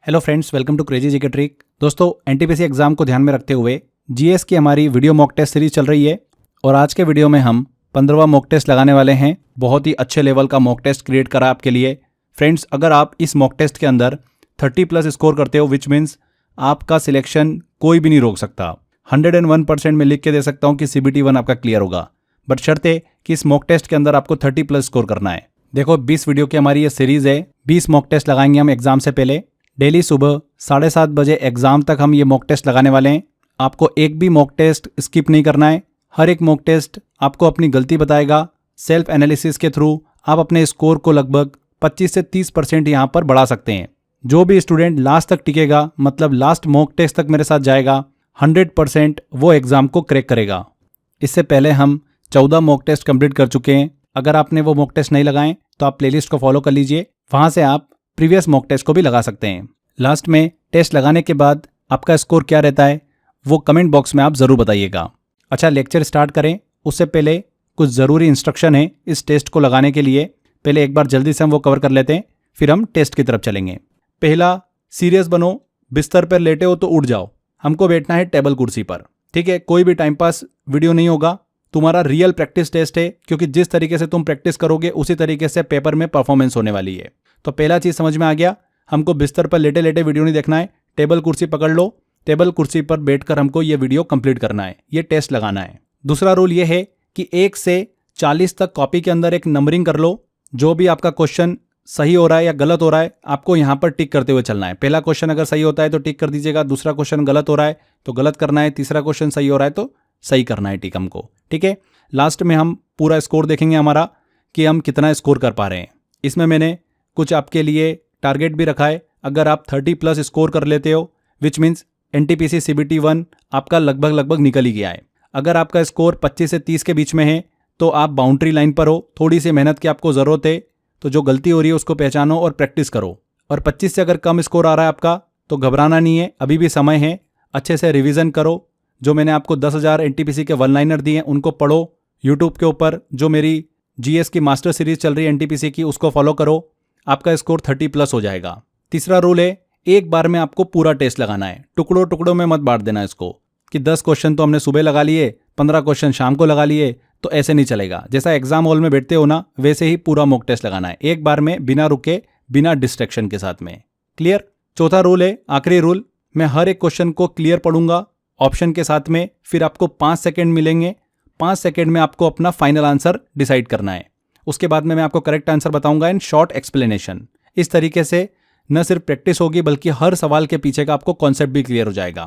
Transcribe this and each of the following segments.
Hello friends, welcome to crazy GK trick. दोस्तों, NTPC exam को ध्यान में रखते हुए जीएस की हमारी वीडियो मॉक टेस्ट सीरीज चल रही है और आज के वीडियो में हम 15वां मॉक टेस्ट लगाने वाले हैं। बहुत ही अच्छे लेवल का मॉक टेस्ट क्रिएट करा आपके लिए। फ्रेंड्स, अगर आप इस मॉक टेस्ट के अंदर 30+ स्कोर करते हो, विच मीन्स आपका सिलेक्शन कोई भी नहीं रोक सकता। 101% में लिख के दे सकता हूँ कि CBT 1 आपका क्लियर होगा, बट शर्त है कि इस मॉक टेस्ट के अंदर आपको 30+ स्कोर करना है। देखो, 20 वीडियो की हमारी ये सीरीज है। 20 मॉक टेस्ट लगाएंगे हम एग्जाम से पहले। डेली सुबह 7:30 बजे एग्जाम तक हम ये मॉक टेस्ट लगाने वाले हैं। आपको एक भी मॉक टेस्ट स्किप नहीं करना है। हर एक मॉक टेस्ट आपको अपनी गलती बताएगा। सेल्फ एनालिसिस के थ्रू आप अपने स्कोर को लगभग 25 से 30% यहाँ पर बढ़ा सकते हैं। जो भी स्टूडेंट लास्ट तक टिकेगा, मतलब लास्ट मॉक टेस्ट तक मेरे साथ जाएगा, 100% वो एग्जाम को क्रैक करेगा। इससे पहले हम 14 मॉक टेस्ट कंप्लीट कर चुके हैं। अगर आपने वो मॉक टेस्ट नहीं लगाए तो आप प्लेलिस्ट को फॉलो कर लीजिए, वहाँ से आप प्रीवियस मॉक टेस्ट को भी लगा सकते हैं। लास्ट में टेस्ट लगाने के बाद आपका स्कोर क्या रहता है वो कमेंट बॉक्स में आप ज़रूर बताइएगा। अच्छा, लेक्चर स्टार्ट करें उससे पहले कुछ ज़रूरी इंस्ट्रक्शन है इस टेस्ट को लगाने के लिए। पहले एक बार जल्दी से हम वो कवर कर लेते हैं, फिर हम टेस्ट की तरफ चलेंगे। पहला, सीरियस बनो। बिस्तर पर लेटे हो तो उठ जाओ। हमको बैठना है टेबल कुर्सी पर, ठीक है। कोई भी टाइम पास वीडियो नहीं होगा। तुम्हारा रियल प्रैक्टिस टेस्ट है, क्योंकि जिस तरीके से तुम प्रैक्टिस करोगे उसी तरीके से पेपर में परफॉर्मेंस होने वाली है। तो पहला चीज़ समझ में आ गया, हमको बिस्तर पर लेटे लेटे वीडियो नहीं देखना है। टेबल कुर्सी पकड़ लो, टेबल कुर्सी पर बैठकर हमको ये वीडियो कंप्लीट करना है, ये टेस्ट लगाना है। दूसरा रूल ये है कि 1 से 40 तक कॉपी के अंदर एक नंबरिंग कर लो। जो भी आपका क्वेश्चन सही हो रहा है या गलत हो रहा है, आपको यहाँ पर टिक करते हुए चलना है। पहला क्वेश्चन अगर सही होता है तो टिक कर दीजिएगा, दूसरा क्वेश्चन गलत हो रहा है तो गलत करना है, तीसरा क्वेश्चन सही हो रहा है तो सही करना है टिक हमको, ठीक है। लास्ट में हम पूरा स्कोर देखेंगे हमारा कि हम कितना स्कोर कर पा रहे हैं। इसमें मैंने कुछ आपके लिए टारगेट भी रखा है। अगर आप 30+ स्कोर कर लेते हो, विच मीन्स NTPC CBT 1 आपका लगभग निकल ही गया है। अगर आपका स्कोर 25 से 30 के बीच में है तो आप बाउंड्री लाइन पर हो। थोड़ी सी मेहनत की आपको ज़रूरत है, तो जो गलती हो रही है उसको पहचानो और प्रैक्टिस करो। और 25 से अगर कम स्कोर आ रहा है आपका तो घबराना नहीं है, अभी भी समय है। अच्छे से रिवीजन करो। जो मैंने आपको 10,000 NTPC के 1-लाइनर दिए हैं उनको पढ़ो। यूट्यूब के ऊपर जो मेरी GS की मास्टर सीरीज चल रही है NTPC की, उसको फॉलो करो। आपका स्कोर 30+ हो जाएगा। तीसरा रूल है, एक बार में आपको पूरा टेस्ट लगाना है। टुकड़ों टुकड़ों में मत बांट देना इसको कि 10 क्वेश्चन तो हमने सुबह लगा लिए, 15 क्वेश्चन शाम को लगा लिए, तो ऐसे नहीं चलेगा। जैसा एग्जाम हॉल में बैठते हो ना, वैसे ही पूरा मॉक टेस्ट लगाना है, एक बार में, बिना रुके, बिना डिस्ट्रैक्शन के साथ में। क्लियर? चौथा रूल है, आखिरी रूल, मैं हर एक क्वेश्चन को क्लियर पढ़ूंगा ऑप्शन के साथ में, फिर आपको 5 सेकेंड मिलेंगे। 5 सेकेंड में आपको अपना फाइनल आंसर डिसाइड करना है। उसके बाद में मैं आपको करेक्ट आंसर बताऊंगा इन शॉर्ट एक्सप्लेनेशन। इस तरीके से न सिर्फ प्रैक्टिस होगी बल्कि हर सवाल के पीछे का आपको कॉन्सेप्ट भी क्लियर हो जाएगा।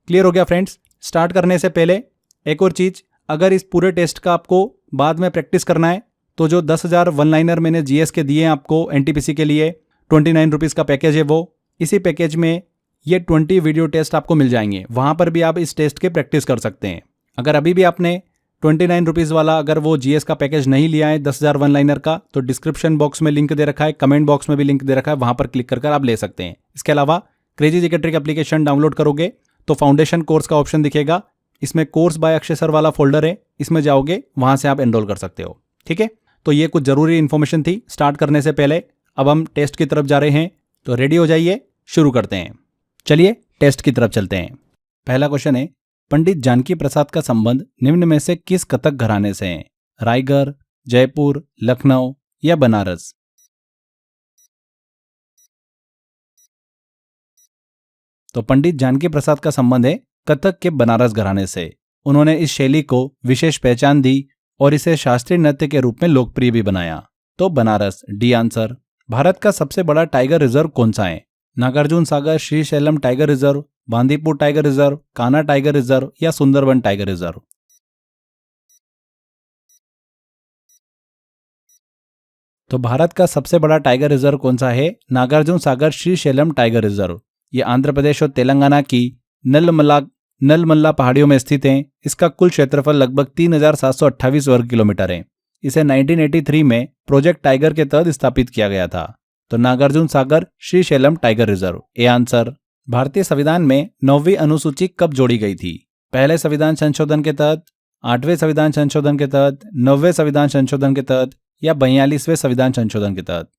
क्लियर हो गया फ्रेंड्स? स्टार्ट करने से पहले एक और चीज़, अगर इस पूरे टेस्ट का आपको बाद में प्रैक्टिस करना है तो जो 10,000 1-लाइनर मैंने GS के दिए हैं आपको NTPC के लिए, 29 रुपीज़ का पैकेज है वो। इसी पैकेज में ये 20 वीडियो टेस्ट आपको मिल जाएंगे। वहाँ पर भी आप इस टेस्ट के प्रैक्टिस कर सकते हैं। अगर अभी भी आपने 29 रुपीज़ वाला अगर वो GS का पैकेज नहीं लिया है 10,000 1-लाइनर का, तो डिस्क्रिप्शन बॉक्स में लिंक दे रखा है, कमेंट बॉक्स में भी लिंक दे रखा है, वहाँ पर क्लिक कर आप ले सकते हैं। इसके अलावा crazy GK trick application download करोगे तो फाउंडेशन कोर्स का ऑप्शन दिखेगा। इसमें कोर्स बाय अक्षय सर वाला फोल्डर है, इसमें जाओगे, वहाँ से आप एनरोल कर सकते हो, ठीक है। तो ये कुछ ज़रूरी इन्फॉर्मेशन थी स्टार्ट करने से पहले। अब हम टेस्ट की तरफ जा रहे हैं, तो रेडी हो जाइए, शुरू करते हैं। चलिए टेस्ट की तरफ चलते हैं। पहला क्वेश्चन है, पंडित जानकी प्रसाद का संबंध निम्न में से किस कथक घराने से है? रायगढ़, जयपुर, लखनऊ या बनारस? तो पंडित जानकी प्रसाद का संबंध है कथक के बनारस घराने से। उन्होंने इस शैली को विशेष पहचान दी और इसे शास्त्रीय नृत्य के रूप में लोकप्रिय भी बनाया। तो बनारस, डी आंसर। भारत का सबसे बड़ा टाइगर रिजर्व कौन सा है? Nagarjuna Sagar Srisailam tiger reserve, Bandipur tiger reserve, Kanha tiger reserve या सुंदरबन टाइगर रिजर्व? तो भारत का सबसे बड़ा टाइगर रिजर्व कौन सा है? Nagarjuna Sagar Srisailam tiger reserve. ये आंध्र प्रदेश और तेलंगाना की नलमल्ला पहाड़ियों में स्थित है। इसका कुल क्षेत्रफल लगभग 3,728 वर्ग किलोमीटर है। इसे 1983 में प्रोजेक्ट टाइगर के तहत स्थापित किया गया था। तो Nagarjuna Sagar Srisailam tiger reserve, A answer. भारतीय संविधान में 9वीं अनुसूची कब जोड़ी गई थी? पहले संविधान संशोधन के तहत, 8वें संविधान संशोधन के तहत, 9वें संविधान संशोधन के तहत या 42वें संविधान संशोधन के तहत?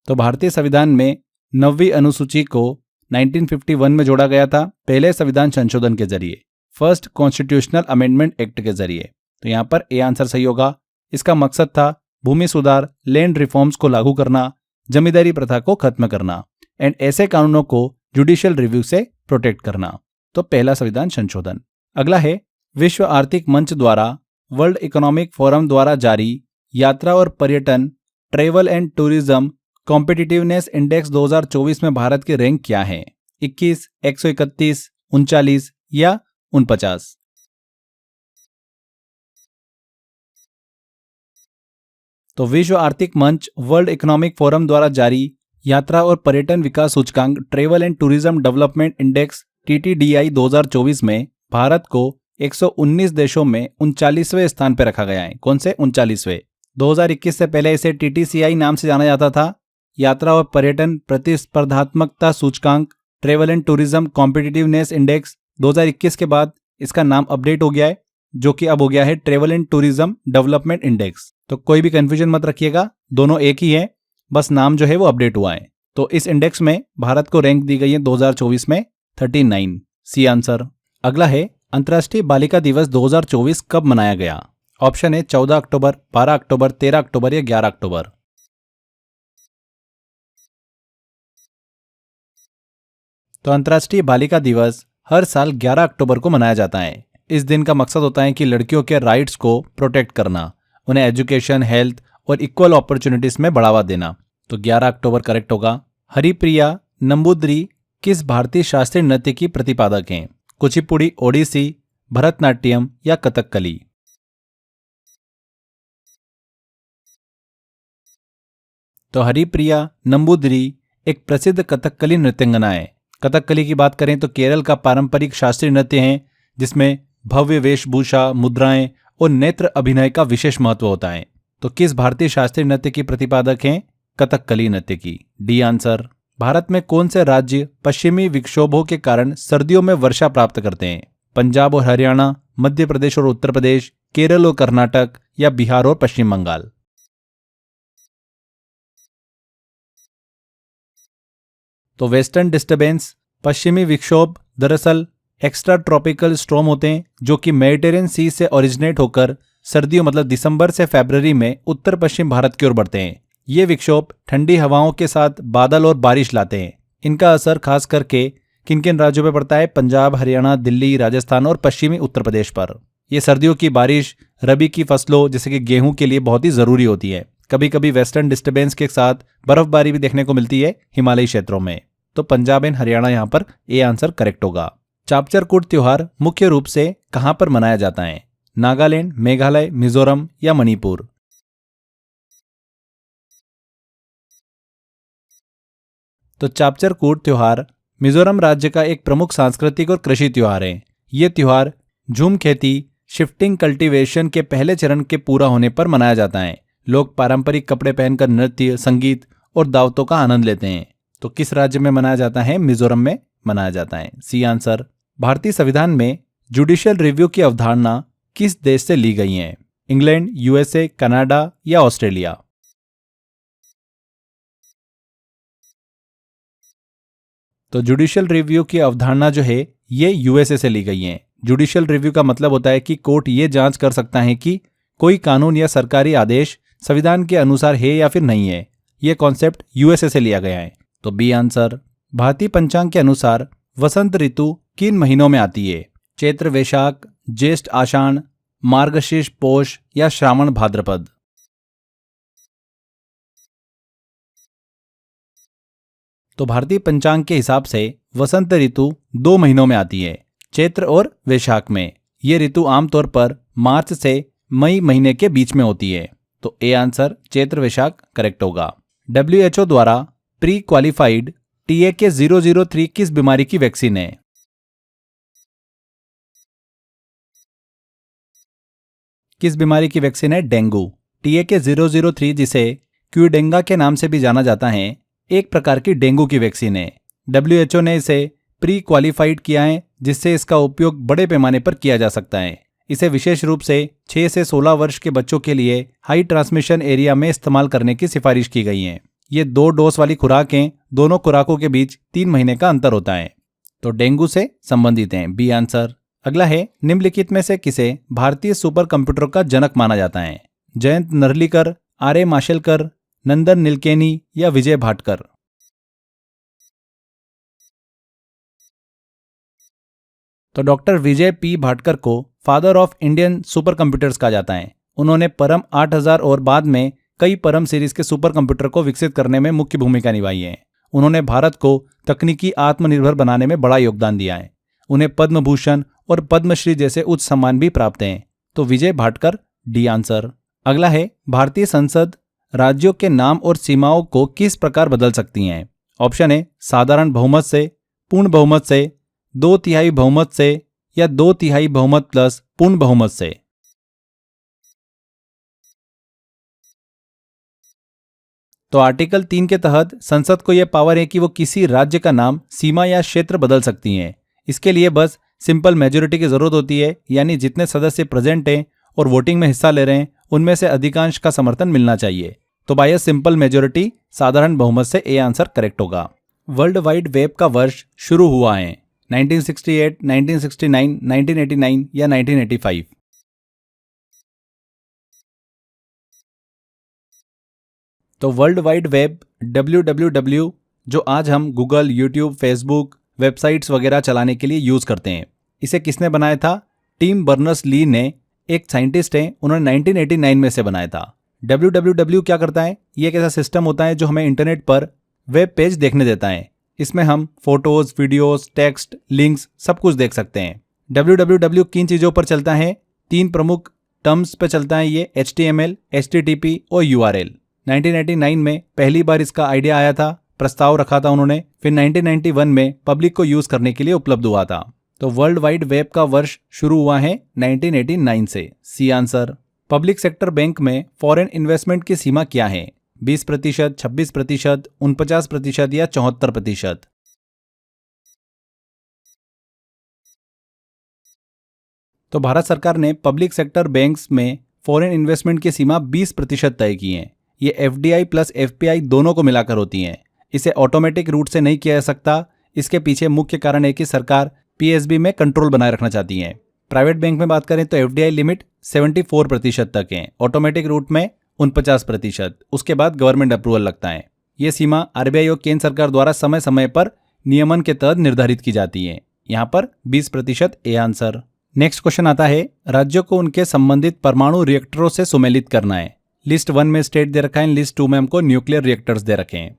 तो भारतीय संविधान में 9वीं अनुसूची को 1951 में जोड़ा गया था, पहले संविधान संशोधन के जरिए, फर्स्ट कॉन्स्टिट्यूशनल अमेंडमेंट एक्ट के जरिए। तो यहाँ पर ए आंसर सही होगा। इसका मकसद था भूमि सुधार, लैंड रिफॉर्म्स को लागू करना, जमींदारी प्रथा को खत्म करना एंड ऐसे कानूनों को जुडिशियल रिव्यू से प्रोटेक्ट करना। तो पहला संविधान संशोधन। अगला है विश्व आर्थिक मंच द्वारा वर्ल्ड इकोनॉमिक फोरम द्वारा जारी यात्रा और पर्यटन travel and tourism competitiveness index 2024 में भारत की रैंक क्या है? 21, 131, 39 या 49? तो विश्व आर्थिक मंच वर्ल्ड इकोनॉमिक फोरम द्वारा जारी यात्रा और पर्यटन विकास सूचकांक travel and tourism development index TTDI 2024 में भारत को 119 देशों में 39वें स्थान पर रखा गया है। कौन से? 39वें। 2021 से पहले इसे TTCI नाम से जाना जाता था, यात्रा और पर्यटन प्रतिस्पर्धात्मकता सूचकांक travel and tourism competitiveness index. 2021 के बाद इसका नाम अपडेट हो गया है, जो कि अब हो गया है travel and tourism development index. तो कोई भी कंफ्यूजन मत रखिएगा, दोनों एक ही है, बस नाम जो है वो अपडेट हुआ है। तो इस इंडेक्स में भारत को रैंक दी गई है 2024 में 39, सी आंसर। अगला है अंतर्राष्ट्रीय बालिका दिवस 2024 कब मनाया गया? ऑप्शन है 14 अक्टूबर, 12 अक्टूबर, 13 अक्टूबर या 11 अक्टूबर। तो अंतर्राष्ट्रीय बालिका दिवस हर साल 11 अक्टूबर को मनाया जाता है। इस दिन का मकसद होता है कि लड़कियों के राइट्स को प्रोटेक्ट करना, उन्हें एजुकेशन, हेल्थ और इक्वल अपॉर्चुनिटीज में बढ़ावा देना। तो 11 अक्टूबर करेक्ट होगा। हरिप्रिया नंबूदरी किस भारतीय शास्त्रीय नृत्य की प्रतिपादक हैं? कुचिपुड़ी, ओडिसी, भरतनाट्यम या कथकली? तो हरिप्रिया नंबूदरी एक प्रसिद्ध कथकली नृत्यांगना है। कथकली की बात करें तो केरल का पारंपरिक शास्त्रीय नृत्य है, जिसमें भव्य वेशभूषा, मुद्राएं और नेत्र अभिनय का विशेष महत्व होता है। तो किस भारतीय शास्त्रीय नृत्य की प्रतिपादक हैं? कथकली नृत्य की, डी आंसर। भारत में कौन से राज्य पश्चिमी विक्षोभों के कारण सर्दियों में वर्षा प्राप्त करते हैं? पंजाब और हरियाणा, मध्य प्रदेश और उत्तर प्रदेश, केरल और कर्नाटक या बिहार और पश्चिम बंगाल? तो वेस्टर्न डिस्टर्बेंस, पश्चिमी विक्षोभ दरअसल एक्स्ट्रा ट्रॉपिकल स्टॉर्म होते हैं, जो कि मेडिटेरियन सी से ओरिजिनेट होकर सर्दियों मतलब दिसंबर से फरवरी में उत्तर पश्चिम भारत की ओर बढ़ते हैं। ये विक्षोभ ठंडी हवाओं के साथ बादल और बारिश लाते हैं। इनका असर खास करके किन किन राज्यों पर पड़ता है? पंजाब, हरियाणा, दिल्ली, राजस्थान और पश्चिमी उत्तर प्रदेश पर। ये सर्दियों की बारिश रबी की फसलों जैसे कि गेहूं के लिए बहुत ही जरूरी होती है। कभी कभी वेस्टर्न डिस्टर्बेंस के साथ बर्फबारी भी देखने को मिलती है हिमालयी क्षेत्रों में। तो पंजाब एंड हरियाणा यहाँ पर ए आंसर करेक्ट होगा। चापचरकूट त्योहार मुख्य रूप से कहां पर मनाया जाता है? नागालैंड, मेघालय, मिजोरम या मणिपुर? तो चापचरकूट त्योहार मिजोरम राज्य का एक प्रमुख सांस्कृतिक और कृषि त्योहार है। यह त्योहार झूम खेती, शिफ्टिंग कल्टीवेशन के पहले चरण के पूरा होने पर मनाया जाता है। लोग पारंपरिक कपड़े पहनकर नृत्य, संगीत और दावतों का आनंद लेते हैं। तो किस राज्य में मनाया जाता है? मिजोरम में मनाया जाता है, सी आंसर। भारतीय संविधान में जुडिशियल रिव्यू की अवधारणा किस देश से ली गई है? इंग्लैंड, USA, कनाडा या ऑस्ट्रेलिया? तो जुडिशियल रिव्यू की अवधारणा जो है ये USA से ली गई है। जुडिशियल रिव्यू का मतलब होता है कि कोर्ट ये जांच कर सकता है कि कोई कानून या सरकारी आदेश संविधान के अनुसार है या फिर नहीं है। यह कॉन्सेप्ट USA से लिया गया है, तो बी आंसर। भारतीय पंचांग के अनुसार वसंत ऋतु किन महीनों में आती है? चैत्र वैशाख, ज्येष्ठ आषाढ़, मार्गशीर्ष पौष या श्रावण भाद्रपद? तो भारतीय पंचांग के हिसाब से वसंत ऋतु 2 महीनों में आती है, चैत्र और वैशाख में। ये ऋतु आमतौर पर मार्च से मई महीने के बीच में होती है। तो A answer Chaitra Vaishakh correct होगा। WHO द्वारा प्री क्वालिफाइड TAK 003 किस बीमारी की वैक्सीन है? किस बीमारी की वैक्सीन है? डेंगू। TAK 003 जिसे क्यूडेंगा के नाम से भी जाना जाता है, एक प्रकार की डेंगू की वैक्सीन है। WHO ने इसे प्री क्वालिफाइड किया है, जिससे इसका उपयोग बड़े पैमाने पर किया जा सकता है। इसे विशेष रूप से 6 से 16 वर्ष के बच्चों के लिए हाई ट्रांसमिशन एरिया में इस्तेमाल करने की सिफारिश की गई है। ये 2 डोज वाली खुराकें, दोनों खुराकों के बीच 3 महीने का अंतर होता है। तो डेंगू से संबंधित हैं, बी आंसर। अगला है, निम्नलिखित में से किसे भारतीय सुपर कंप्यूटर का जनक माना जाता है? जयंत नरलीकर, आर.ए. माशेलकर, नंदन नीलकेनी या विजय भाटकर? तो डॉक्टर विजय पी भाटकर को father of Indian super computers कहा जाता है। उन्होंने परम 8000 और बाद में कई परम सीरीज के सुपर कंप्यूटर को विकसित करने में मुख्य भूमिका निभाई है। उन्होंने भारत को तकनीकी आत्मनिर्भर बनाने में बड़ा योगदान दिया है। उन्हें पद्म भूषण और पद्मश्री जैसे उच्च सम्मान भी प्राप्त हैं। तो विजय भाटकर, डी आंसर। अगला है, भारतीय संसद राज्यों के नाम और सीमाओं को किस प्रकार बदल सकती हैं? ऑप्शन है, साधारण बहुमत से, पूर्ण बहुमत से, 2/3 बहुमत से या 2/3 बहुमत प्लस पूर्ण बहुमत से। तो आर्टिकल 3 के तहत संसद को यह पावर है कि वो किसी राज्य का नाम, सीमा या क्षेत्र बदल सकती हैं। इसके लिए बस सिंपल मेजोरिटी की जरूरत होती है, यानी जितने सदस्य प्रेजेंट हैं और वोटिंग में हिस्सा ले रहे हैं उनमें से अधिकांश का समर्थन मिलना चाहिए। तो बाय सिंपल मेजोरिटी, साधारण बहुमत से ए आंसर करेक्ट होगा। वर्ल्ड वाइड वेब का वर्ष शुरू हुआ है 1968, 1969, 1989 या 1985? तो वर्ल्ड वाइड वेब WWW जो आज हम गूगल, यूट्यूब, फेसबुक, वेबसाइट्स वगैरह चलाने के लिए यूज करते हैं, इसे किसने बनाया था? टिम बर्नर्स-ली ने, एक साइंटिस्ट हैं, उन्होंने 1989 में से बनाया था। WWW क्या करता है? ये एक ऐसा सिस्टम होता है जो हमें इंटरनेट पर वेब पेज देखने देता है। इसमें हम फोटोज, वीडियोस, टेक्स्ट, लिंक्स सब कुछ देख सकते हैं। WWW किन चीज़ों पर चलता है? 3 प्रमुख टर्म्स पर चलता है ये, HTML, HTTP और URL। 1999 में पहली बार इसका आइडिया आया था, प्रस्ताव रखा था उन्होंने, फिर 1991 में पब्लिक को यूज करने के लिए उपलब्ध हुआ था। तो वर्ल्ड वाइड वेब का वर्ष शुरू हुआ है 1989 से, C answer. Public sector bank में फॉरेन इन्वेस्टमेंट की सीमा क्या है? 20%, 26%, 49% या 74%? तो भारत सरकार ने पब्लिक सेक्टर बैंक्स में फॉरेन इन्वेस्टमेंट की सीमा 20% तय की है। ये FDI प्लस FPI दोनों को मिलाकर होती हैं। इसे ऑटोमेटिक रूट से नहीं किया जा सकता। इसके पीछे मुख्य कारण है कि सरकार PSB में कंट्रोल बनाए रखना चाहती है। प्राइवेट बैंक में बात करें तो FDI लिमिट 74% तक है, ऑटोमेटिक रूट में 49%, उसके बाद गवर्नमेंट अप्रूवल लगता है। ये सीमा RBI और केंद्र सरकार द्वारा समय समय पर नियमन के तहत निर्धारित की जाती है। यहाँ पर 20% ए आंसर। नेक्स्ट क्वेश्चन आता है, राज्यों को उनके संबंधित परमाणु रिएक्टरों से सुमेलित करना है। लिस्ट 1 में स्टेट दे रखा है, लिस्ट 2 में हमको न्यूक्लियर रिएक्टर्स दे रखे हैं।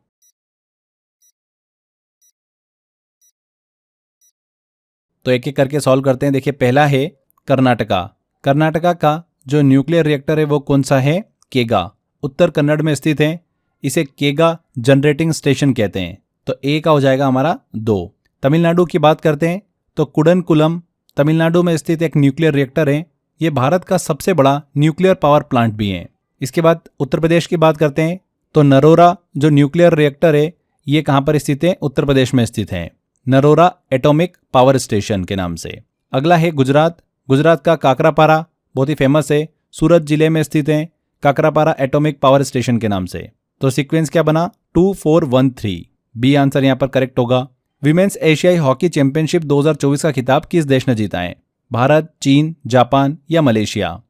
तो एक एक करके सॉल्व करते हैं। देखिए, पहला है कर्नाटका। कर्नाटका का जो न्यूक्लियर रिएक्टर है वो कौन सा है? केगा, उत्तर कन्नड़ में स्थित है। इसे केगा जनरेटिंग स्टेशन कहते हैं। तो ए का हो जाएगा हमारा 2। तमिलनाडु की बात करते हैं तो कुडनकुलम तमिलनाडु में स्थित एक न्यूक्लियर रिएक्टर है। ये भारत का सबसे बड़ा न्यूक्लियर पावर प्लांट भी है। इसके बाद उत्तर प्रदेश की बात करते हैं तो नरोरा जो न्यूक्लियर रिएक्टर है ये कहाँ पर स्थित है? उत्तर प्रदेश में स्थित है, नरोरा एटॉमिक पावर स्टेशन के नाम से। अगला है गुजरात। गुजरात का काकरापारा बहुत ही फेमस है, सूरत जिले में स्थित है, काकरापारा एटॉमिक पावर स्टेशन के नाम से। तो सीक्वेंस क्या बना? 2, 4, 1, 3, बी आंसर यहाँ पर करेक्ट होगा। विमेंस एशियाई हॉकी चैंपियनशिप 2024 का खिताब किस देश ने जीता है? भारत, चीन, जापान या मलेशिया?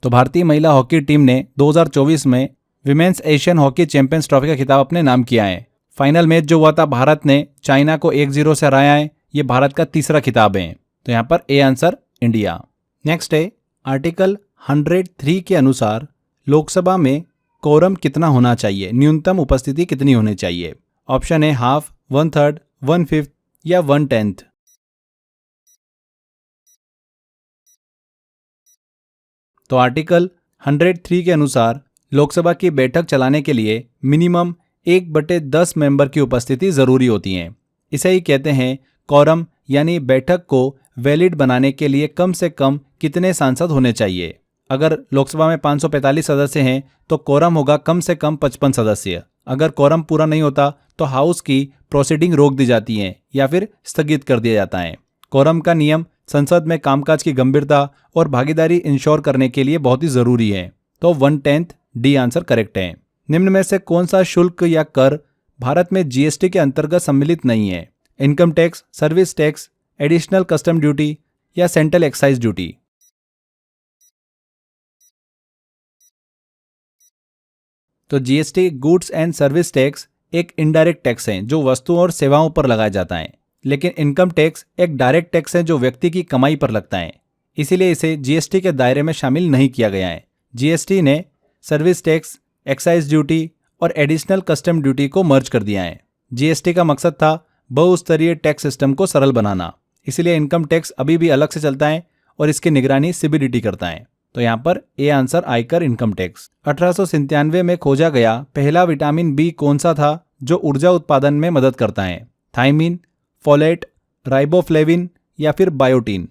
तो भारतीय महिला हॉकी टीम ने 2024 में women's Asian hockey champions trophy का खिताब अपने नाम किया है। फाइनल मैच जो हुआ था, भारत ने चाइना को 1-0 से हराया है। ये भारत का तीसरा खिताब है। तो यहाँ पर ए आंसर इंडिया। नेक्स्ट है, आर्टिकल 103 के अनुसार लोकसभा में कोरम कितना होना चाहिए? न्यूनतम उपस्थिति कितनी होनी चाहिए? ऑप्शन है हाफ, 1/3, 1/5 या 1/10। तो आर्टिकल 103 के अनुसार लोकसभा की बैठक चलाने के लिए मिनिमम 1/10 मेंबर की उपस्थिति जरूरी होती है। इसे ही कहते हैं कोरम, यानी बैठक को वैलिड बनाने के लिए कम से कम कितने सांसद होने चाहिए। अगर लोकसभा में 545 सदस्य हैं तो कोरम होगा कम से कम 55 सदस्य। अगर कोरम पूरा नहीं होता तो हाउस की प्रोसीडिंग रोक दी जाती है या फिर स्थगित कर दिया जाता है। कोरम का नियम संसद में कामकाज की गंभीरता और भागीदारी इंश्योर करने के लिए बहुत ही जरूरी है। तो 1/10 डी आंसर करेक्ट है। निम्न में से कौन सा शुल्क या कर भारत में जीएसटी के अंतर्गत सम्मिलित नहीं है? Income tax, service tax, additional custom duty या सेंट्रल एक्साइज ड्यूटी? तो GST goods and service tax एक इनडायरेक्ट टैक्स है जो वस्तुओं और सेवाओं पर लगाया जाता है, लेकिन इनकम टैक्स एक डायरेक्ट टैक्स है जो व्यक्ति की कमाई पर लगता है, इसीलिए इसे जीएसटी के दायरे में शामिल नहीं किया गया है। जीएसटी ने सर्विस टैक्स, एक्साइज ड्यूटी और एडिशनल कस्टम ड्यूटी को मर्ज कर दिया है। जीएसटी का मकसद था बहुस्तरीय टैक्स सिस्टम को सरल बनाना, इसीलिए इनकम टैक्स अभी भी अलग से चलता है और इसकी निगरानी सीबीडीटी करता है। तो यहाँ पर ए आंसर आयकर इनकम टैक्स। 1897 में खोजा गया पहला विटामिन बी कौन सा था जो ऊर्जा उत्पादन में मदद करता है? थायमिन, फोलेट, राइबोफ्लेविन या फिर बायोटीन?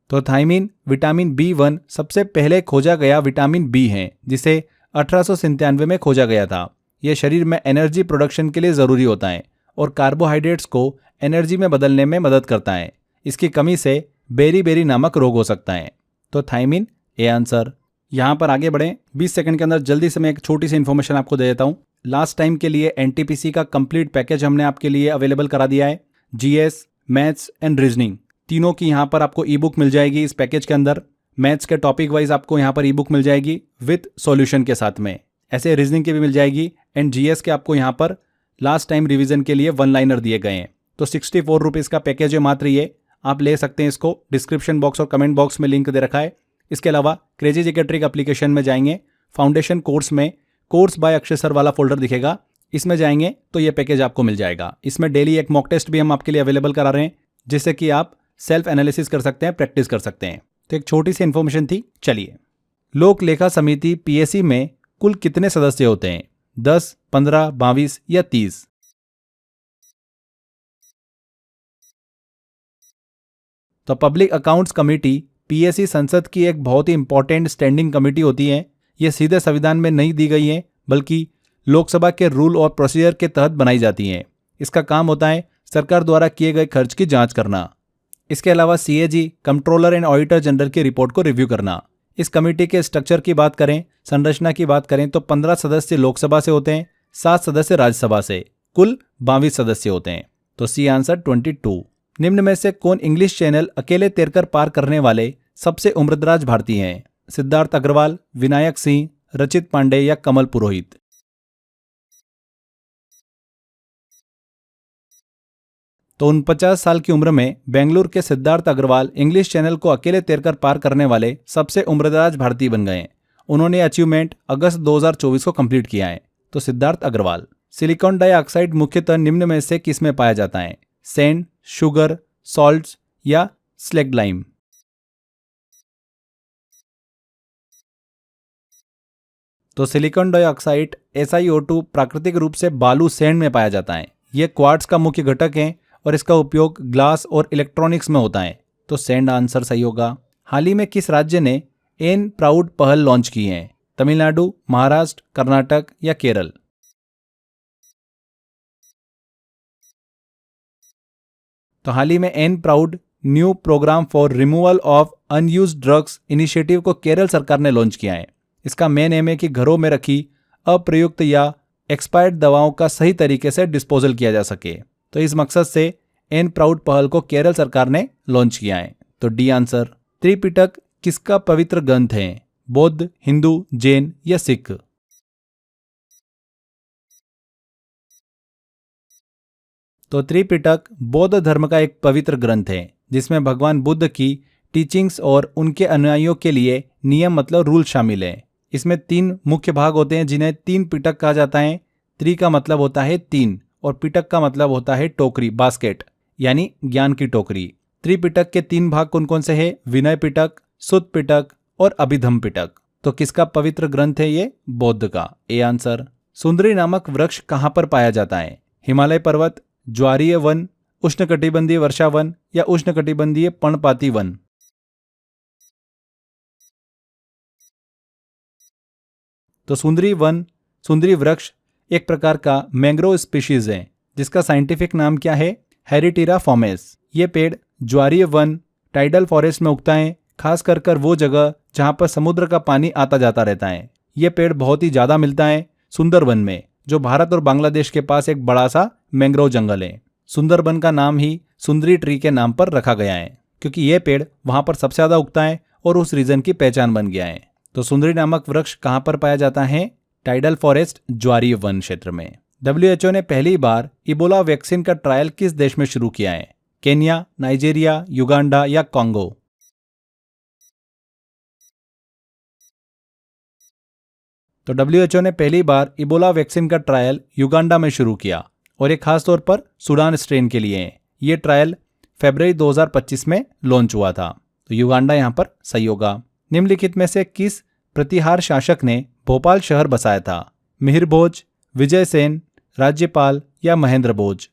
तो थायमिन विटामिन B1 सबसे पहले खोजा गया विटामिन बी है जिसे 1897 में खोजा गया था। यह शरीर में एनर्जी प्रोडक्शन के लिए ज़रूरी होता है और कार्बोहाइड्रेट्स को एनर्जी में बदलने में मदद करता है। इसकी कमी से बेरी नामक रोग हो सकता है। तो थायमिन ए आंसर। यहाँ पर आगे बढ़ें, 20 सेकंड के अंदर जल्दी से मैं एक छोटी सी इन्फॉर्मेशन आपको दे देता हूँ। लास्ट टाइम के लिए एनटीपीसी का कंप्लीट पैकेज हमने आपके लिए अवेलेबल करा दिया है। जीएस, मैथ्स एंड रीजनिंग तीनों की यहाँ पर आपको ई बुक मिल जाएगी इस पैकेज के अंदर। मैथ्स के टॉपिक वाइज आपको यहाँ पर ई बुक मिल जाएगी विथ सॉल्यूशन के साथ में, ऐसे रीजनिंग की भी मिल जाएगी एंड जीएस के आपको यहाँ पर लास्ट टाइम रिवीजन के लिए 1 लाइनर दिए गए हैं। तो 64 रुपीज़ का पैकेज है मात्र, ये आप ले सकते हैं इसको। डिस्क्रिप्शन बॉक्स और कमेंट बॉक्स में लिंक दे रखा है। इसके अलावा क्रेजी जीके ट्रिक एप्लीकेशन में जाएंगे, फाउंडेशन कोर्स में कोर्स बाय अक्षय सर वाला फोल्डर दिखेगा, इसमें जाएंगे तो ये पैकेज आपको मिल जाएगा। इसमें डेली एक मॉक टेस्ट भी हम आपके लिए अवेलेबल करा रहे हैं जिससे कि आप सेल्फ एनालिसिस कर सकते हैं, प्रैक्टिस कर सकते हैं। तो एक छोटी सी इन्फॉर्मेशन थी। चलिए, लोक लेखा समिति पीएससी में कुल कितने सदस्य होते हैं? 10, 15, 22 या 30? तो पब्लिक अकाउंट्स कमेटी पीएससी संसद की एक बहुत ही इंपॉर्टेंट स्टैंडिंग कमेटी होती है। ये सीधे संविधान में नहीं दी गई है बल्कि लोकसभा के रूल और प्रोसीजर के तहत बनाई जाती हैं। इसका काम होता है सरकार द्वारा किए गए खर्च की जांच करना। इसके अलावा CAG, controller and auditor general की रिपोर्ट को रिव्यू करना। इस कमेटी के स्ट्रक्चर की बात करें, संरचना की बात करें तो 15 सदस्य लोकसभा से होते हैं, 7 सदस्य राज्यसभा से, कुल 22 सदस्य होते हैं। तो सी आंसर 22। निम्न में से कौन इंग्लिश चैनल अकेले तैरकर पार करने वाले सबसे उम्रदराज भारतीय हैं? सिद्धार्थ अग्रवाल, विनायक सिंह, रचित पांडे या कमल पुरोहित? तो 49 साल की उम्र में बेंगलुरु के सिद्धार्थ अग्रवाल इंग्लिश चैनल को अकेले तैरकर पार करने वाले सबसे उम्रदराज भारतीय बन गए। उन्होंने अचीवमेंट अगस्त 2024 को कंप्लीट किया है। तो सिद्धार्थ अग्रवाल। सिलिकॉन डाइऑक्साइड मुख्यतः निम्न में से किसमें पाया जाता है? सैंड, शुगर, सॉल्ट्स या स्लैग-लाइम? तो सिलिकॉन डाइऑक्साइड SiO2 प्राकृतिक रूप से बालू सैंड में पाया जाता है। यह क्वार्ट्ज का मुख्य घटक है और इसका उपयोग ग्लास और इलेक्ट्रॉनिक्स में होता है। तो सैंड आंसर सही होगा। हाल ही में किस राज्य ने एन प्राउड पहल लॉन्च की है? तमिलनाडु, महाराष्ट्र, कर्नाटक या केरल? तो हाल ही में N PROUD new programme for removal of unused drugs initiative को केरल सरकार ने लॉन्च किया है। इसका मेन एम है कि घरों में रखी अप्रयुक्त या एक्सपायर्ड दवाओं का सही तरीके से डिस्पोजल किया जा सके। तो इस मकसद से एन प्राउड पहल को केरल सरकार ने लॉन्च किया है। तो डी आंसर। त्रिपिटक किसका पवित्र ग्रंथ है? बौद्ध, हिंदू, जैन या सिख? तो त्रिपिटक बौद्ध धर्म का एक पवित्र ग्रंथ है जिसमें भगवान बुद्ध की टीचिंग्स और उनके अनुयायियों के लिए नियम मतलब रूल शामिल है। इसमें 3 मुख्य भाग होते हैं जिन्हें 3 पिटक कहा जाता है। त्रि का मतलब होता है 3 और पिटक का मतलब होता है टोकरी, बास्केट, यानी ज्ञान की टोकरी। त्रिपिटक के 3 भाग कौन कौन से हैं? विनय पिटक, सुत्त पिटक और अभिधम पिटक। तो किसका पवित्र ग्रंथ है ये? बौद्ध का। A answer. सुंदरी नामक वृक्ष कहाँ पर पाया जाता है? हिमालय पर्वत, ज्वारीय वन, उष्णकटिबंधीय वर्षा वन या उष्णकटिबंधीय पर्णपाती वन? तो सुंदरी वृक्ष एक प्रकार का मैंग्रोव स्पीशीज है जिसका साइंटिफिक नाम क्या है? हेरिटीरा फॉर्मेस। ये पेड़ ज्वारीय वन टाइडल फॉरेस्ट में उगता है, खास कर वो जगह जहाँ पर समुद्र का पानी आता जाता रहता है। ये पेड़ बहुत ही ज्यादा मिलता है सुंदरबन में, जो भारत और बांग्लादेश के पास एक बड़ा सा मैंग्रोव जंगल है। सुंदरबन का नाम ही सुंदरी ट्री के नाम पर रखा गया है, क्योंकि यह पेड़ वहां पर सबसे ज्यादा उगता है और उस रीजन की पहचान बन गया है। तो सुंदरी नामक वृक्ष कहां पर पाया जाता है? टाइडल फॉरेस्ट ज्वारीय वन क्षेत्र में। WHO ने पहली बार इबोला वैक्सीन का ट्रायल किस देश में शुरू किया है? केन्या, नाइजीरिया, युगांडा या कांगो? तो WHO ने पहली बार इबोला वैक्सीन का ट्रायल युगांडा में शुरू किया और ये खास तौर पर सूडान स्ट्रेन के लिए है। ये ट्रायल फरवरी 2025 में लॉन्च हुआ था। तो युगांडा यहाँ पर सही होगा। निम्नलिखित में से किस प्रतिहार शासक ने भोपाल शहर बसाया था? मिहिर भोज, विजय सेन, राज्यपाल या महेंद्र भोज?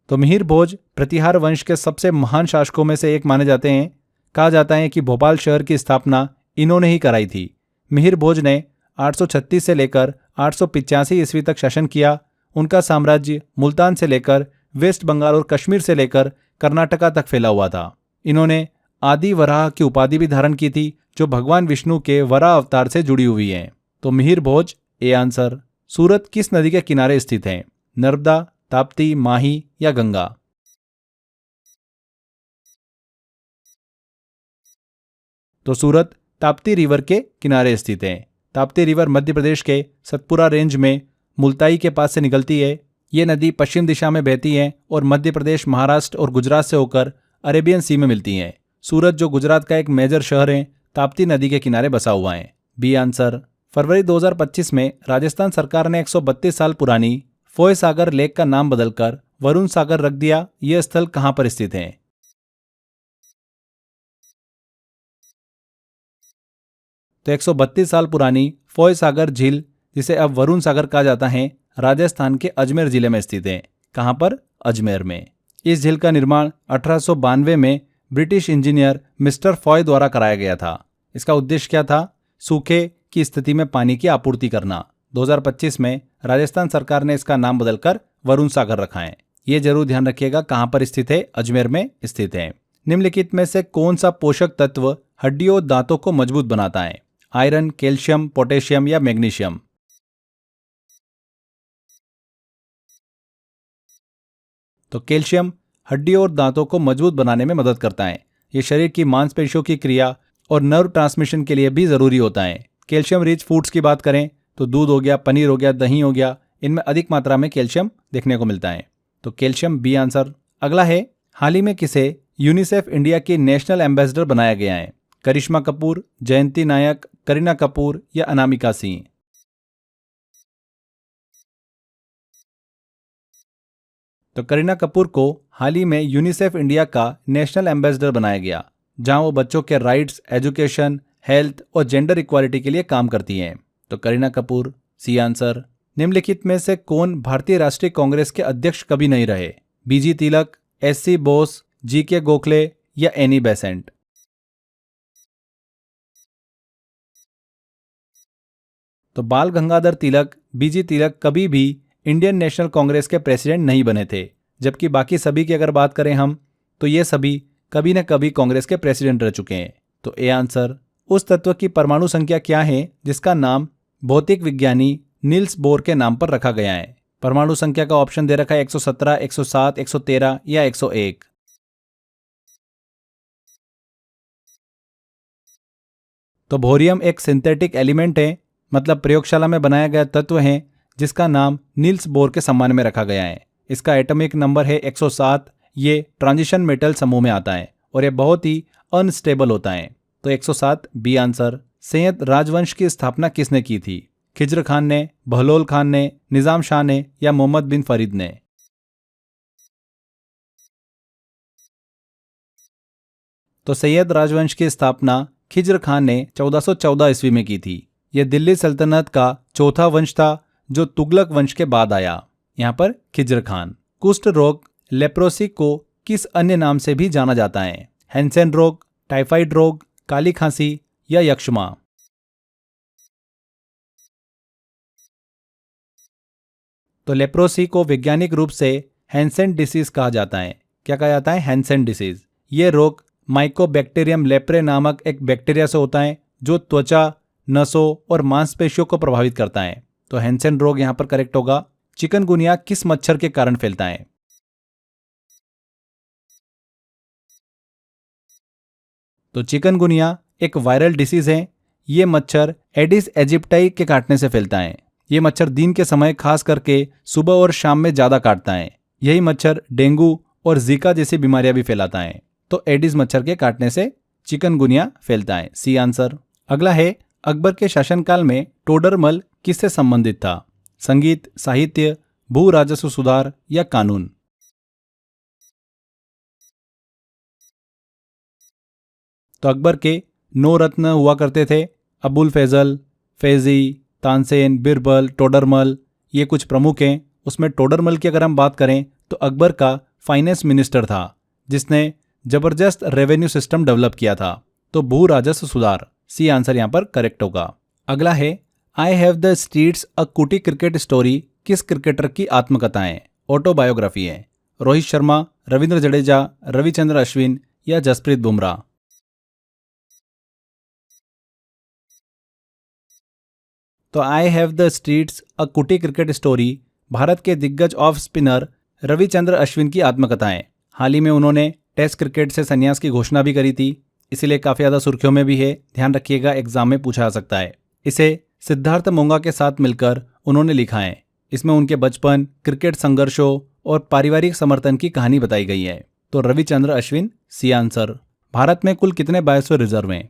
तो मिहिर भोज प्रतिहार वंश के सबसे महान शासकों में से एक माने जाते हैं। कहा जाता है कि भोपाल शहर की स्थापना इन्होंने ही कराई थी। मिहिर भोज ने 836 से लेकर 885 ईस्वी तक शासन किया। उनका साम्राज्य मुल्तान से लेकर वेस्ट बंगाल और कश्मीर से लेकर कर्नाटका तक फैला हुआ था। इन्होंने आदि वराह की उपाधि भी धारण की थी, जो भगवान विष्णु के वराह अवतार से जुड़ी हुई है। तो मिहिर भोज ए आंसर। सूरत किस नदी के किनारे स्थित है? नर्मदा, ताप्ती, माही या गंगा? तो सूरत ताप्ती रिवर के किनारे स्थित है। ताप्ती रिवर मध्य प्रदेश के सतपुरा रेंज में मुल्ताई के पास से निकलती है। ये नदी पश्चिम दिशा में बहती है और मध्य प्रदेश, महाराष्ट्र और गुजरात से होकर अरेबियन सी में मिलती है। सूरत, जो गुजरात का एक मेजर शहर है, ताप्ती नदी के किनारे बसा हुआ है। B answer. फरवरी 2025 में राजस्थान सरकार ने 132 साल पुरानी फोय सागर लेक का नाम बदलकर वरुण सागर रख दिया। यह स्थल कहां पर स्थित है? तो 132 साल पुरानी फोय सागर झील, जिसे अब वरुण सागर कहा जाता है, राजस्थान के अजमेर जिले में स्थित है। कहां पर? अजमेर में। इस झील का निर्माण 1892 में ब्रिटिश इंजीनियर मिस्टर फॉय द्वारा कराया गया था। इसका उद्देश्य क्या था? सूखे की स्थिति में पानी की आपूर्ति करना। 2025 में राजस्थान सरकार ने इसका नाम बदलकर वरुण सागर रखा है। ये जरूर ध्यान रखिएगा कहां पर स्थित है? अजमेर में स्थित है। निम्नलिखित में से कौन सा पोषक तत्व हड्डियों और दांतों को मजबूत बनाता है? आयरन, कैल्शियम, पोटेशियम या मैग्नीशियम? तो कैल्शियम हड्डियों और दांतों को मजबूत बनाने में मदद करता है। ये शरीर की मांसपेशियों की क्रिया और नर्व ट्रांसमिशन के लिए भी जरूरी होता है। कैल्शियम रिच फूड्स की बात करें तो दूध हो गया, पनीर हो गया, दही हो गया, इनमें अधिक मात्रा में कैल्शियम देखने को मिलता है। तो कैल्शियम बी आंसर। अगला है, हाल ही में किसे यूनिसेफ इंडिया की नेशनल एम्बेसडर बनाया गया है? करिश्मा कपूर, जयंती नायक, करीना कपूर या अनामिका सिंह? तो करीना कपूर को हाल ही में यूनिसेफ इंडिया का नेशनल एम्बेसडर बनाया गया, जहां वो बच्चों के राइट्स, एजुकेशन, हेल्थ और जेंडर इक्वालिटी के लिए काम करती हैं। तो करीना कपूर सी आंसर। निम्नलिखित में से कौन भारतीय राष्ट्रीय कांग्रेस के अध्यक्ष कभी नहीं रहे? बीजी तिलक, एससी बोस, जीके गोखले या एनी बेसेंट? तो बाल गंगाधर तिलक, बीजी तिलक कभी भी इंडियन नेशनल कांग्रेस के प्रेसिडेंट नहीं बने थे, जबकि बाकी सभी की अगर बात करें हम, तो ये सभी कभी न कभी कांग्रेस के प्रेसिडेंट रह चुके हैं। तो ए आंसर। उस तत्व की परमाणु संख्या क्या है जिसका नाम भौतिक विज्ञानी नील्स बोर के नाम पर रखा गया है? परमाणु संख्या का ऑप्शन दे रखा है 117, 107, 113 या 101। तो बोरियम एक सिंथेटिक एलिमेंट है, मतलब प्रयोगशाला में बनाया गया तत्व है, जिसका नाम नील्स बोर के सम्मान में रखा गया है। इसका एटॉमिक नंबर है 107। ये ट्रांजिशन मेटल समूह में आता है और ये बहुत ही अनस्टेबल होता है। तो 107 बी आंसर। सैयद राजवंश की स्थापना किसने की थी? खिज्र खान ने, बहलोल खान ने, निजाम शाह ने या मोहम्मद बिन फरीद ने? तो सैयद राजवंश की स्थापना खिज्र खान ने 1414 ईस्वी में की थी। यह दिल्ली सल्तनत का चौथा वंश था जो तुगलक वंश के बाद आया। यहाँ पर खिज्र खान। कुष्ठ रोग, लेप्रोसी को किस अन्य नाम से भी जाना जाता है? हैंसेन रोग, टाइफाइड रोग, काली खांसी या यक्ष्मा? तो लेप्रोसी को वैज्ञानिक रूप से हैंसेन डिसीज कहा जाता है। क्या कहा जाता है? Hansen disease. ये रोग माइकोबैक्टीरियम लेप्रे नामक एक बैक्टीरिया से होता है जो त्वचा, नसों और मांसपेशियों को प्रभावित करता है। तो हैंसेन रोग यहां पर करेक्ट होगा। चिकनगुनिया किस मच्छर के कारण फैलता है? तो चिकनगुनिया एक वायरल डिसीज है। ये मच्छर एडिस एजिप्टाई के काटने से फैलता है। ये मच्छर दिन के समय खास करके सुबह और शाम में ज्यादा काटता है। यही मच्छर डेंगू और जीका जैसी बीमारियां भी फैलाता है। तो एडिस मच्छर के काटने से चिकनगुनिया फैलता है। C answer. अगला है, अकबर के शासनकाल में टोडरमल किससे संबंधित था? संगीत, साहित्य, भू राजस्व सुधार या कानून? तो अकबर के 9 रत्न हुआ करते थे। अबुल फैजल, फैजी, तानसेन, बिरबल, टोडरमल, ये कुछ प्रमुख हैं। उसमें टोडरमल की अगर हम बात करें तो अकबर का फाइनेंस मिनिस्टर था जिसने जबरदस्त रेवेन्यू सिस्टम डेवलप किया था। तो भू राजस्व सुधार। सी आंसर यहां पर करेक्ट होगा। अगला है, आई हैव द स्ट्रीट्स अ कुटी क्रिकेट स्टोरी किस क्रिकेटर की आत्मकथा है? ऑटोबायोग्राफी है। रोहित शर्मा, रविंद्र जडेजा, रविचंद्र अश्विन या जसप्रीत बुमराह? तो आई हैव द स्ट्रीट्स अ कुटी क्रिकेट स्टोरी भारत के दिग्गज ऑफ स्पिनर रविचंद्र अश्विन की आत्मकथा है। हाल ही में उन्होंने टेस्ट क्रिकेट से संन्यास की घोषणा भी करी थी, इसीलिए काफ़ी ज़्यादा सुर्खियों में भी है। ध्यान रखिएगा, एग्जाम में पूछा जा सकता है। इसे सिद्धार्थ मोंगा के साथ मिलकर उन्होंने लिखा है। इसमें उनके बचपन, क्रिकेट संघर्षों और पारिवारिक समर्थन की कहानी बताई गई है। तो रविचंद्र अश्विन सी आंसर। भारत में कुल कितने बायोस्फीयर रिजर्व हैं?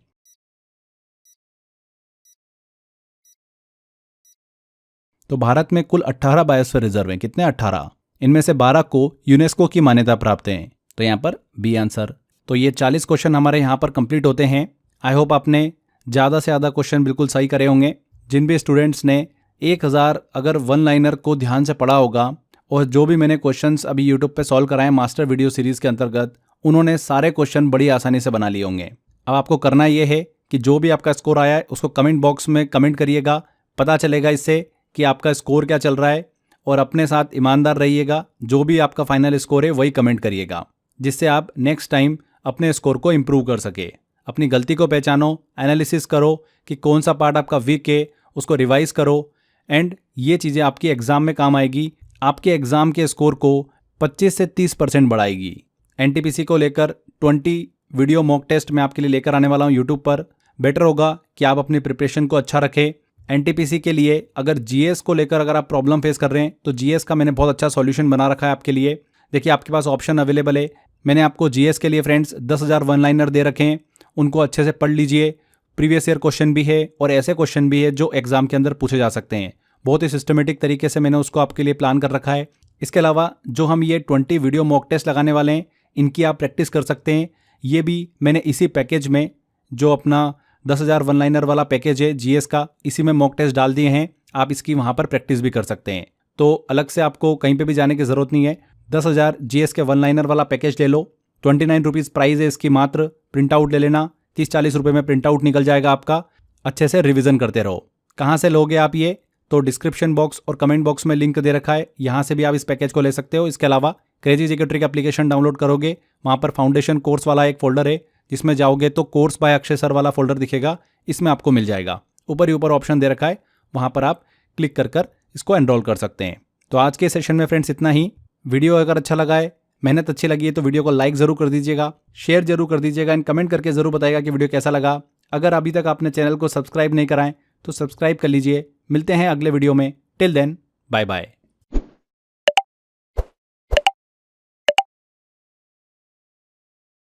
तो भारत में कुल 18 बायोस्फीयर रिजर्व हैं। कितने? 18। इनमें से 12 को यूनेस्को की मान्यता प्राप्त है। तो यहाँ पर बी आंसर। तो ये 40 क्वेश्चन हमारे यहाँ पर कंप्लीट होते हैं। आई होप आपने ज़्यादा से ज़्यादा क्वेश्चन बिल्कुल सही करे होंगे। जिन भी स्टूडेंट्स ने 1000 अगर वन लाइनर को ध्यान से पढ़ा होगा और जो भी मैंने क्वेश्चंस अभी यूट्यूब पे सॉल्व कराए मास्टर वीडियो सीरीज़ के अंतर्गत, उन्होंने सारे क्वेश्चन बड़ी आसानी से बना लिए होंगे। अब आपको करना ये है कि जो भी आपका स्कोर आया है उसको कमेंट बॉक्स में कमेंट करिएगा। पता चलेगा इससे कि आपका स्कोर क्या चल रहा है। और अपने साथ ईमानदार रहिएगा। जो भी आपका फाइनल स्कोर है वही कमेंट करिएगा, जिससे आप नेक्स्ट टाइम अपने स्कोर को इम्प्रूव कर सके। अपनी गलती को पहचानो, एनालिसिस करो कि कौन सा पार्ट आपका वीक है, उसको रिवाइज करो। एंड ये चीज़ें आपकी एग्ज़ाम में काम आएगी। आपके एग्ज़ाम के स्कोर को 25 से 30% बढ़ाएगी। एनटीपीसी को लेकर 20 वीडियो मॉक टेस्ट मैं आपके लिए लेकर आने वाला हूँ यूट्यूब पर। बेटर होगा कि आप अपनी प्रिपरेशन को अच्छा रखें। एनटीपीसी के लिए अगर जीएस को लेकर अगर आप प्रॉब्लम फेस कर रहे हैं तो जीएस का मैंने बहुत अच्छा सॉल्यूशन बना रखा है आपके लिए। देखिए, आपके पास ऑप्शन अवेलेबल है। मैंने आपको जीएस के लिए फ्रेंड्स 10,000 वन लाइनर दे रखे हैं, उनको अच्छे से पढ़ लीजिए। प्रीवियस ईयर क्वेश्चन भी है और ऐसे क्वेश्चन भी है जो एग्जाम के अंदर पूछे जा सकते हैं। बहुत ही सिस्टमेटिक तरीके से मैंने उसको आपके लिए प्लान कर रखा है। इसके अलावा जो हम ये 20 वीडियो मॉक टेस्ट लगाने वाले हैं, इनकी आप प्रैक्टिस कर सकते हैं। ये भी मैंने इसी पैकेज में, जो अपना 10,000 वन लाइनर वाला पैकेज है जीएस का, इसी में मॉक टेस्ट डाल दिए हैं। आप इसकी वहाँ पर प्रैक्टिस भी कर सकते हैं। तो अलग से आपको कहीं पे भी जाने की ज़रूरत नहीं है। 10,000 जीएस के वन लाइनर वाला पैकेज ले लो। 29 रुपीज़ प्राइस है इसकी मात्र। प्रिंट आउट ले लेना, 30-40 रुपये में प्रिंट आउट निकल जाएगा आपका। अच्छे से रिवीजन करते रहो। कहाँ से लोगे आप ये? तो डिस्क्रिप्शन बॉक्स और कमेंट बॉक्स में लिंक दे रखा है, यहाँ से भी आप इस पैकेज को ले सकते हो। इसके अलावा crazy GK trick application download करोगे, वहाँ पर फाउंडेशन कोर्स वाला एक फोल्डर है, जिसमें जाओगे तो कोर्स बाय अक्षय सर वाला फोल्डर दिखेगा, इसमें आपको मिल जाएगा। ऊपर ही ऊपर ऑप्शन दे रखा है, वहाँ पर आप क्लिक कर इसको एनरोल कर सकते हैं। तो आज के सेशन में फ्रेंड्स इतना ही। वीडियो अगर अच्छा लगा है, मेहनत अच्छी लगी है तो वीडियो को लाइक ज़रूर कर दीजिएगा, शेयर जरूर कर दीजिएगा एंड कमेंट करके ज़रूर बताइएगा कि वीडियो कैसा लगा। अगर अभी तक आपने चैनल को सब्सक्राइब नहीं कराएं तो सब्सक्राइब कर लीजिए। मिलते हैं अगले वीडियो में। Till then, bye bye.